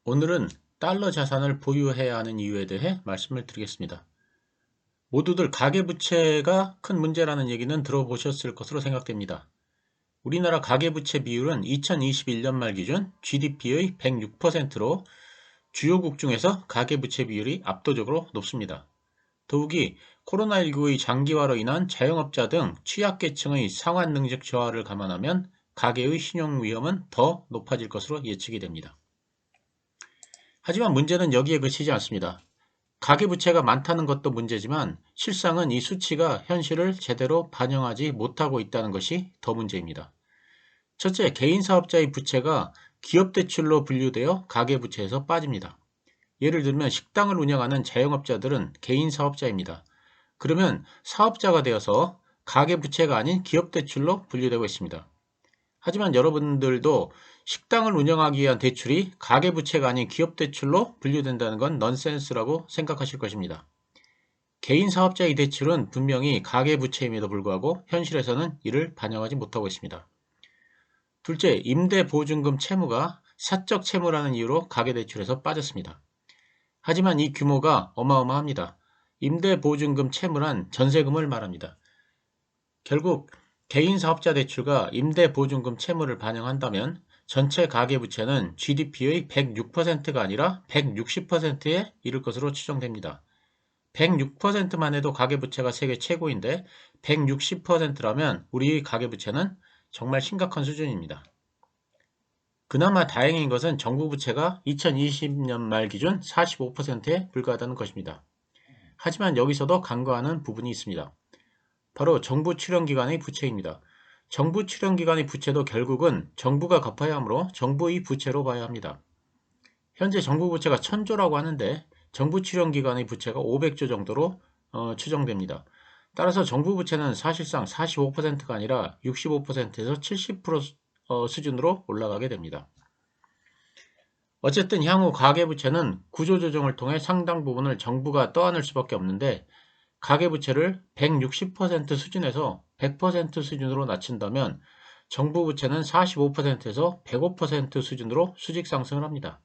오늘은 달러 자산을 보유해야 하는 이유에 대해 말씀을 드리겠습니다. 모두들 가계부채가 큰 문제라는 얘기는 들어보셨을 것으로 생각됩니다. 우리나라 가계부채 비율은 2021년 말 기준 GDP의 106%로 주요국 중에서 가계부채 비율이 압도적으로 높습니다. 더욱이 코로나19의 장기화로 인한 자영업자 등 취약계층의 상환 능력 저하를 감안하면 가계의 신용 위험은 더 높아질 것으로 예측이 됩니다. 하지만 문제는 여기에 그치지 않습니다. 가계부채가 많다는 것도 문제지만 실상은 이 수치가 현실을 제대로 반영하지 못하고 있다는 것이 더 문제입니다. 첫째, 개인 사업자의 부채가 기업 대출로 분류되어 가계부채에서 빠집니다. 예를 들면 식당을 운영하는 자영업자들은 개인 사업자입니다. 그러면 사업자가 되어서 가계부채가 아닌 기업 대출로 분류되고 있습니다. 하지만 여러분들도 식당을 운영하기 위한 대출이 가계부채가 아닌 기업대출로 분류된다는 건 넌센스라고 생각하실 것입니다. 개인 사업자의 대출은 분명히 가계부채임에도 불구하고 현실에서는 이를 반영하지 못하고 있습니다. 둘째, 임대보증금 채무가 사적 채무라는 이유로 가계대출에서 빠졌습니다. 하지만 이 규모가 어마어마합니다. 임대보증금 채무란 전세금을 말합니다. 결국 개인 사업자 대출과 임대보증금 채무를 반영한다면 전체 가계부채는 GDP의 106%가 아니라 160%에 이를 것으로 추정됩니다. 106%만 해도 가계부채가 세계 최고인데 160%라면 우리 가계부채는 정말 심각한 수준입니다. 그나마 다행인 것은 정부 부채가 2020년 말 기준 45%에 불과하다는 것입니다. 하지만 여기서도 간과하는 부분이 있습니다. 바로 정부 출연기관의 부채입니다. 정부 출연기관의 부채도 결국은 정부가 갚아야 하므로 정부의 부채로 봐야 합니다. 현재 정부 부채가 1000조라고 하는데 정부 출연기관의 부채가 500조 정도로 추정됩니다. 따라서 정부 부채는 사실상 45%가 아니라 65%에서 70% 수준으로 올라가게 됩니다. 어쨌든 향후 가계부채는 구조조정을 통해 상당 부분을 정부가 떠안을 수밖에 없는데 가계부채를 160% 수준에서 100% 수준으로 낮춘다면 정부 부채는 45%에서 105% 수준으로 수직 상승을 합니다.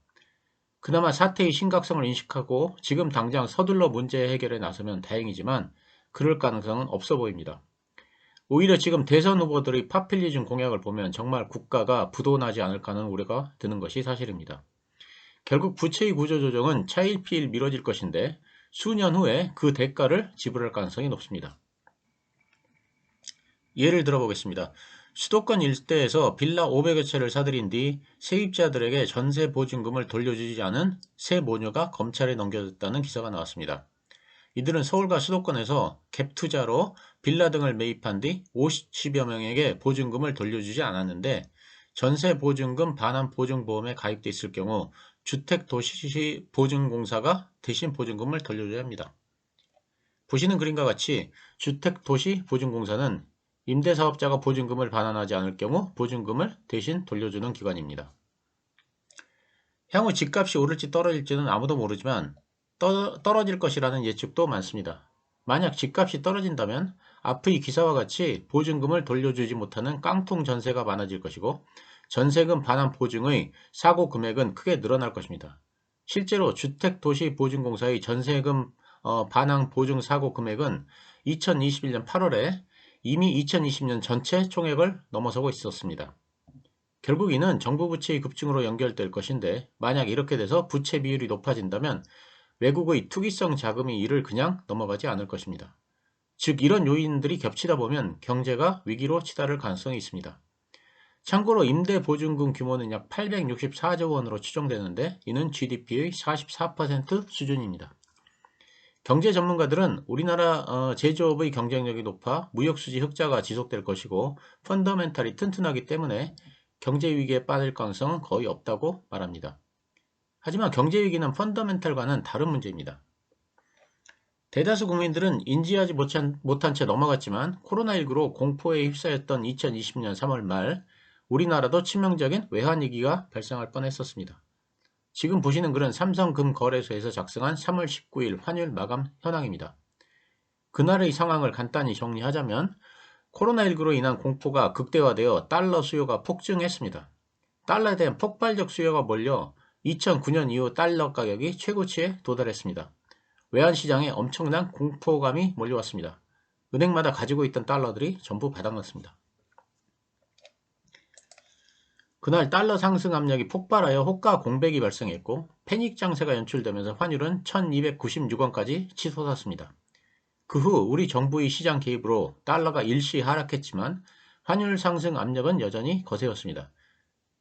그나마 사태의 심각성을 인식하고 지금 당장 서둘러 문제 해결에 나서면 다행이지만 그럴 가능성은 없어 보입니다. 오히려 지금 대선 후보들의 파퓰리즘 공약을 보면 정말 국가가 부도나지 않을까 하는 우려가 드는 것이 사실입니다. 결국 부채의 구조조정은 차일피일 미뤄질 것인데 수년 후에 그 대가를 지불할 가능성이 높습니다. 예를 들어보겠습니다. 수도권 일대에서 빌라 500여 채를 사들인 뒤 세입자들에게 전세 보증금을 돌려주지 않은 세 모녀가 검찰에 넘겨졌다는 기사가 나왔습니다. 이들은 서울과 수도권에서 갭투자로 빌라 등을 매입한 뒤 50여 명에게 보증금을 돌려주지 않았는데 전세 보증금 반환 보증보험에 가입돼 있을 경우 주택도시보증공사가 대신 보증금을 돌려줘야 합니다. 보시는 그림과 같이 주택도시보증공사는 임대사업자가 보증금을 반환하지 않을 경우 보증금을 대신 돌려주는 기관입니다. 향후 집값이 오를지 떨어질지는 아무도 모르지만 떨어질 것이라는 예측도 많습니다. 만약 집값이 떨어진다면 앞의 기사와 같이 보증금을 돌려주지 못하는 깡통 전세가 많아질 것이고 전세금 반환 보증의 사고 금액은 크게 늘어날 것입니다. 실제로 주택도시보증공사의 전세금 반환 보증 사고 금액은 2021년 8월에 이미 2020년 전체 총액을 넘어서고 있었습니다. 결국 이는 정부 부채의 급증으로 연결될 것인데 만약 이렇게 돼서 부채 비율이 높아진다면 외국의 투기성 자금이 이를 그냥 넘어가지 않을 것입니다. 즉 이런 요인들이 겹치다 보면 경제가 위기로 치달을 가능성이 있습니다. 참고로 임대보증금 규모는 약 864조 원으로 추정되는데 이는 GDP의 44% 수준입니다. 경제 전문가들은 우리나라 제조업의 경쟁력이 높아 무역수지 흑자가 지속될 것이고 펀더멘탈이 튼튼하기 때문에 경제위기에 빠질 가능성은 거의 없다고 말합니다. 하지만 경제위기는 펀더멘탈과는 다른 문제입니다. 대다수 국민들은 인지하지 못한 채 넘어갔지만 코로나19로 공포에 휩싸였던 2020년 3월 말 우리나라도 치명적인 외환위기가 발생할 뻔했었습니다. 지금 보시는 글은 삼성금거래소에서 작성한 3월 19일 환율 마감 현황입니다. 그날의 상황을 간단히 정리하자면 코로나19로 인한 공포가 극대화되어 달러 수요가 폭증했습니다. 달러에 대한 폭발적 수요가 몰려 2009년 이후 달러 가격이 최고치에 도달했습니다. 외환시장에 엄청난 공포감이 몰려왔습니다. 은행마다 가지고 있던 달러들이 전부 바닥났습니다. 그날 달러 상승 압력이 폭발하여 호가 공백이 발생했고 패닉 장세가 연출되면서 환율은 1296원까지 치솟았습니다. 그 후 우리 정부의 시장 개입으로 달러가 일시 하락했지만 환율 상승 압력은 여전히 거세였습니다.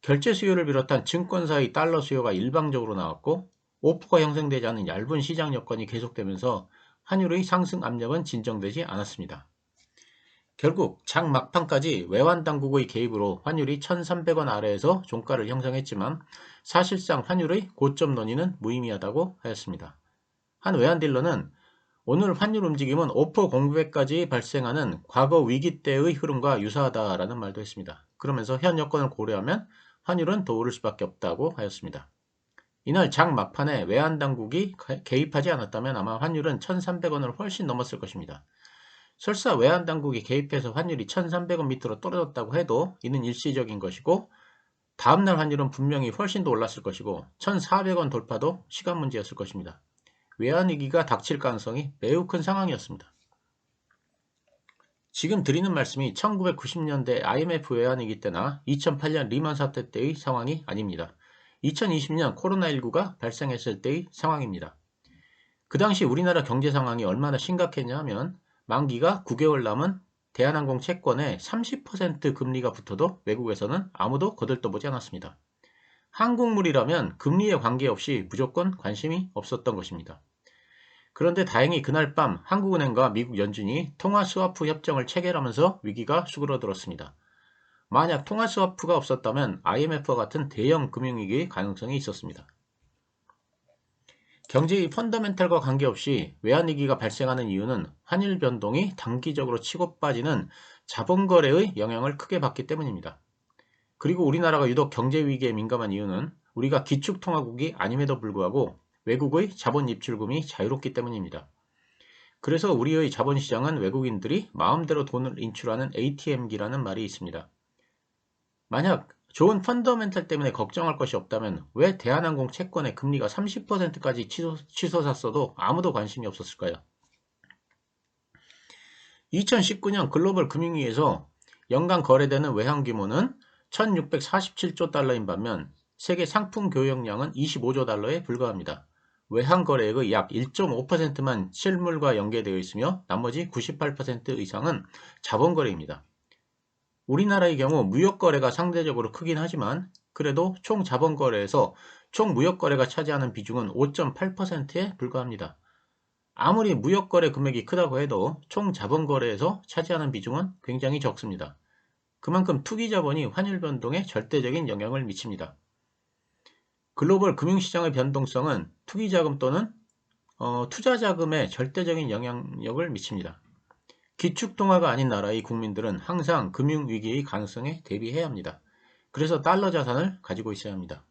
결제 수요를 비롯한 증권사의 달러 수요가 일방적으로 나왔고 오프가 형성되지 않은 얇은 시장 여건이 계속되면서 환율의 상승 압력은 진정되지 않았습니다. 결국 장 막판까지 외환당국의 개입으로 환율이 1300원 아래에서 종가를 형성했지만 사실상 환율의 고점 논의는 무의미하다고 하였습니다. 한 외환딜러는 오늘 환율 움직임은 오퍼 공백까지 발생하는 과거 위기 때의 흐름과 유사하다라는 말도 했습니다. 그러면서 현 여건을 고려하면 환율은 더 오를 수밖에 없다고 하였습니다. 이날 장 막판에 외환당국이 개입하지 않았다면 아마 환율은 1300원을 훨씬 넘었을 것입니다. 설사 외환당국이 개입해서 환율이 1300원 밑으로 떨어졌다고 해도 이는 일시적인 것이고 다음날 환율은 분명히 훨씬 더 올랐을 것이고 1400원 돌파도 시간 문제였을 것입니다. 외환위기가 닥칠 가능성이 매우 큰 상황이었습니다. 지금 드리는 말씀이 1990년대 IMF 외환위기 때나 2008년 리만 사태 때의 상황이 아닙니다. 2020년 코로나19가 발생했을 때의 상황입니다. 그 당시 우리나라 경제 상황이 얼마나 심각했냐 하면 만기가 9개월 남은 대한항공 채권에 30% 금리가 붙어도 외국에서는 아무도 거들떠보지 않았습니다. 한국물이라면 금리에 관계없이 무조건 관심이 없었던 것입니다. 그런데 다행히 그날 밤 한국은행과 미국 연준이 통화스와프 협정을 체결하면서 위기가 수그러들었습니다. 만약 통화스와프가 없었다면 IMF와 같은 대형 금융위기의 가능성이 있었습니다. 경제의 펀더멘털과 관계없이 외환위기가 발생하는 이유는 환율 변동이 단기적으로 치고 빠지는 자본거래의 영향을 크게 받기 때문입니다. 그리고 우리나라가 유독 경제위기에 민감한 이유는 우리가 기축통화국이 아님에도 불구하고 외국의 자본 입출금이 자유롭기 때문입니다. 그래서 우리의 자본시장은 외국인들이 마음대로 돈을 인출하는 ATM기라는 말이 있습니다. 만약 좋은 펀더멘털 때문에 걱정할 것이 없다면 왜 대한항공 채권의 금리가 30%까지 치솟았어도 아무도 관심이 없었을까요? 2019년 글로벌 금융위에서 연간 거래되는 외환 규모는 1647조 달러인 반면 세계 상품 교역량은 25조 달러에 불과합니다. 외환 거래액의 약 1.5%만 실물과 연계되어 있으며 나머지 98% 이상은 자본 거래입니다. 우리나라의 경우 무역거래가 상대적으로 크긴 하지만 그래도 총 자본거래에서 총 무역거래가 차지하는 비중은 5.8%에 불과합니다. 아무리 무역거래 금액이 크다고 해도 총 자본거래에서 차지하는 비중은 굉장히 적습니다. 그만큼 투기자본이 환율 변동에 절대적인 영향을 미칩니다. 글로벌 금융시장의 변동성은 투기자금 또는 투자자금에 절대적인 영향력을 미칩니다. 기축통화가 아닌 나라의 국민들은 항상 금융위기의 가능성에 대비해야 합니다. 그래서 달러 자산을 가지고 있어야 합니다.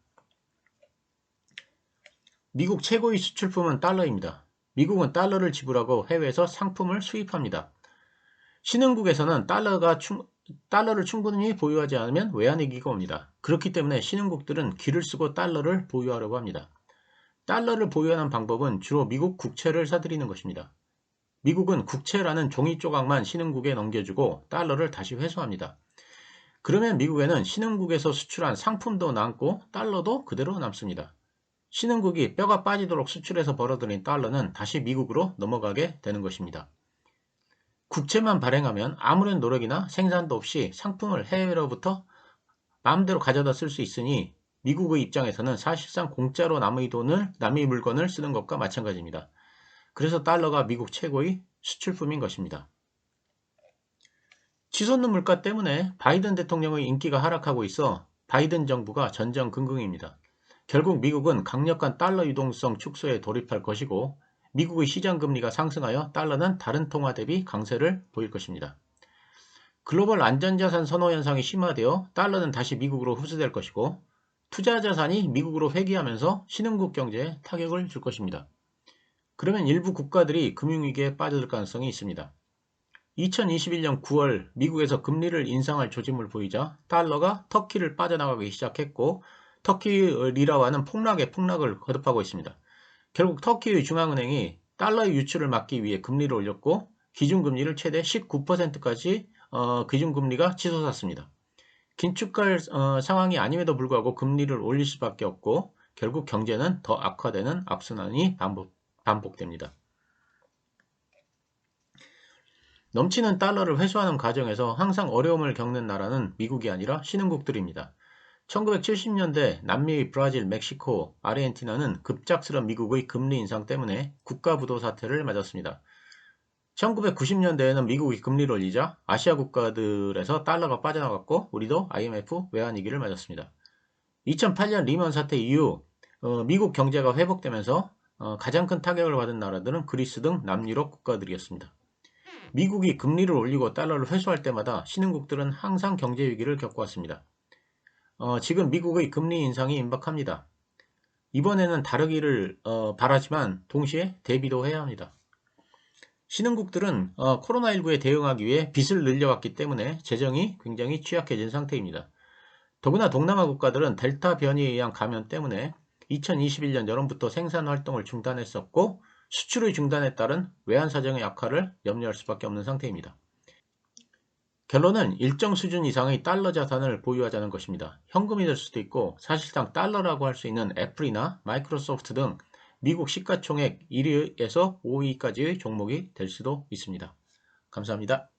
미국 최고의 수출품은 달러입니다. 미국은 달러를 지불하고 해외에서 상품을 수입합니다. 신흥국에서는 달러를 충분히 보유하지 않으면 외환위기가 옵니다. 그렇기 때문에 신흥국들은 기를 쓰고 달러를 보유하려고 합니다. 달러를 보유하는 방법은 주로 미국 국채를 사들이는 것입니다. 미국은 국채라는 종이 조각만 신흥국에 넘겨주고 달러를 다시 회수합니다. 그러면 미국에는 신흥국에서 수출한 상품도 남고 달러도 그대로 남습니다. 신흥국이 뼈가 빠지도록 수출해서 벌어들인 달러는 다시 미국으로 넘어가게 되는 것입니다. 국채만 발행하면 아무런 노력이나 생산도 없이 상품을 해외로부터 마음대로 가져다 쓸 수 있으니 미국의 입장에서는 사실상 공짜로 남의 물건을 쓰는 것과 마찬가지입니다. 그래서 달러가 미국 최고의 수출품인 것입니다. 치솟는 물가 때문에 바이든 대통령의 인기가 하락하고 있어 바이든 정부가 전전긍긍입니다. 결국 미국은 강력한 달러 유동성 축소에 돌입할 것이고 미국의 시장금리가 상승하여 달러는 다른 통화 대비 강세를 보일 것입니다. 글로벌 안전자산 선호 현상이 심화되어 달러는 다시 미국으로 흡수될 것이고 투자자산이 미국으로 회귀하면서 신흥국 경제에 타격을 줄 것입니다. 그러면 일부 국가들이 금융위기에 빠질 가능성이 있습니다. 2021년 9월 미국에서 금리를 인상할 조짐을 보이자 달러가 터키를 빠져나가기 시작했고 터키 리라화는 폭락을 거듭하고 있습니다. 결국 터키의 중앙은행이 달러의 유출을 막기 위해 금리를 올렸고 기준금리를 최대 19%까지 기준금리가 치솟았습니다. 긴축할 상황이 아님에도 불구하고 금리를 올릴 수밖에 없고 결국 경제는 더 악화되는 악순환이 반복됩니다. 넘치는 달러를 회수하는 과정에서 항상 어려움을 겪는 나라는 미국이 아니라 신흥국들입니다. 1970년대 남미, 브라질, 멕시코, 아르헨티나는 급작스런 미국의 금리 인상 때문에 국가부도 사태를 맞았습니다. 1990년대에는 미국이 금리를 올리자 아시아 국가들에서 달러가 빠져나갔고 우리도 IMF 외환위기를 맞았습니다. 2008년 리먼 사태 이후 미국 경제가 회복되면서 가장 큰 타격을 받은 나라들은 그리스 등 남유럽 국가들이었습니다. 미국이 금리를 올리고 달러를 회수할 때마다 신흥국들은 항상 경제 위기를 겪어왔습니다. 지금 미국의 금리 인상이 임박합니다. 이번에는 다르기를 바라지만 동시에 대비도 해야 합니다. 신흥국들은 코로나19에 대응하기 위해 빚을 늘려왔기 때문에 재정이 굉장히 취약해진 상태입니다. 더구나 동남아 국가들은 델타 변이에 의한 감염 때문에 2021년 여름부터 생산 활동을 중단했었고 수출의 중단에 따른 외환 사정의 악화를 염려할 수밖에 없는 상태입니다. 결론은 일정 수준 이상의 달러 자산을 보유하자는 것입니다. 현금이 될 수도 있고 사실상 달러라고 할 수 있는 애플이나 마이크로소프트 등 미국 시가총액 1위에서 5위까지의 종목이 될 수도 있습니다. 감사합니다.